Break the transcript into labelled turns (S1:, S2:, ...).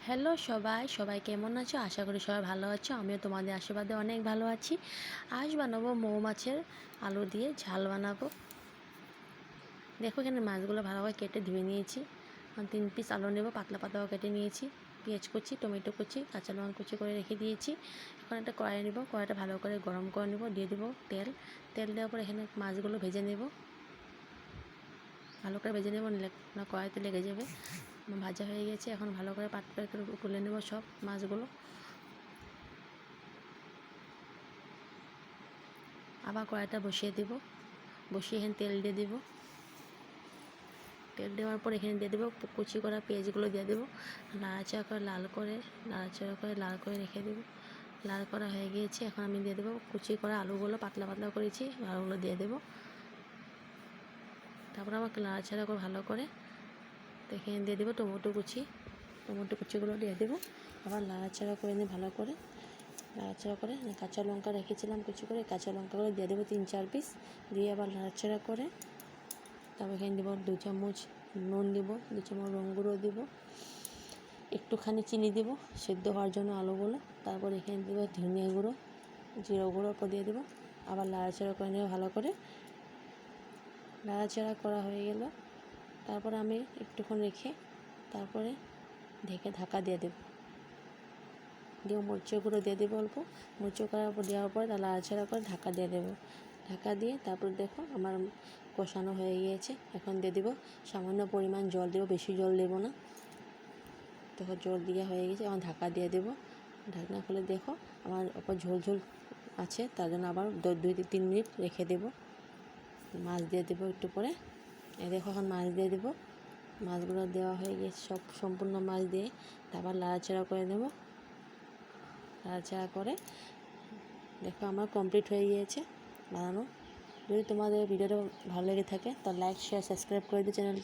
S1: Hello সবাই সবাই কেমন আছো? আশা করি সবাই ভালো আছো। আমিও তোমাদের আশীর্বাদে অনেক ভালো আছি। আজ বানাবো মৌমাছের আলু দিয়ে ঝাল বানাবো। দেখো এখানে মাছগুলো ভালোভাবে কেটে ধুয়ে নিয়েছি। 3 পিস আলু নেব, পাতলা পাতলা কেটে নিয়েছি। পেঁয়াজ কুচি, টমেটো কুচি, কাঁচা লঙ্কা কুচি করে রেখে দিয়েছি। এখন একটা কড়াই নেব, কড়াইটা ভালো করে গরম করে নেব, দিয়ে দেবো তেল দেওয়ার পর এখানে মাছগুলো ভেজে নেব। ভালো করে ভেজে নেব, না কড়াইতে লেগে যাবে। ভাজা হয়ে গেছে, এখন ভালো করে পাট করে তুলে নেব সব মাছগুলো। আবার কড়াইটা বসিয়ে দেব, বসিয়ে এখানে তেল দিয়ে দেব। তেল দেওয়ার পর এখানে দিয়ে দেবো কুচি করা পেঁয়াজগুলো দিয়ে দেবো। নাড়াচাড়া করে লাল করে রেখে দেবো। লাল করা হয়ে গিয়েছে, এখন আমি দিয়ে দেবো কুচি করা আলুগুলো, পাতলা পাতলা করেছি আলুগুলো দিয়ে দেবো। তারপর আবার নাড়াচাড়া করে ভালো করে এখানে দিয়ে দেবো টমেটো কুচিগুলো দিয়ে দেবো। আবার নাড়াচাড়া করে নিয়ে ভালো করে নাড়াচাড়া করে কাঁচা লঙ্কা রেখেছিলাম কুচি করে, কাঁচা লঙ্কাগুলো দিয়ে দেবো 3-4 পিস, দিয়ে আবার নাড়াচাড়া করে তারপর এখানে দেবো 2 চামচ নুন দেবো, 2 চামচ রং গুঁড়ো দেবো, একটুখানি চিনি দেবো সেদ্ধ হওয়ার জন্য আলুগুলো। তারপর এখানে দেবো ধনিয়া গুঁড়ো, জিরা গুঁড়ো দিয়ে দেবো। আবার নাড়াচাড়া করে নেবো ভালো করে। নাড়াচাড়া করা হয়ে গেল, তারপরে আমি একটুক্ষণ রেখে তারপরে ঢাকা দিয়ে দেবো। দিয়ে মরিচের গুঁড়ো দিয়ে দেবো অল্প, মরিচের গুঁড়ো দেওয়ার পরে তাহলে নাড়াচাড়া করে ঢাকা দিয়ে দেবো। ঢাকা দিয়ে তারপর দেখো আমার কষানো হয়ে গিয়েছে। এখন দিয়ে দেবো সামান্য পরিমাণ জল দেবো, বেশি জল দেবো না। দেখো জল দিয়ে হয়ে গেছে, এখন ঢাকা দিয়ে দেবো। ঢাকনা খুলে দেখো আমার ওপর ঝোল আছে, তার জন্য আবার 2-3 মিনিট রেখে দেবো। মাছ দিয়ে দেবো একটু পরে। দেখো এখন মাছ দিয়ে দেবো। মাছগুলো দেওয়া হয়ে গেছে, সব সম্পূর্ণ মাছ দিয়ে তারপর নাড়াচাড়া করে নেবো। নাড়াচাড়া করে দেখো আমার কমপ্লিট হয়ে গিয়েছে বানানো। যদি তোমাদের ভিডিওটা ভালো লেগে থাকে তাহলে লাইক, শেয়ার, সাবস্ক্রাইব করে দিও চ্যানেল।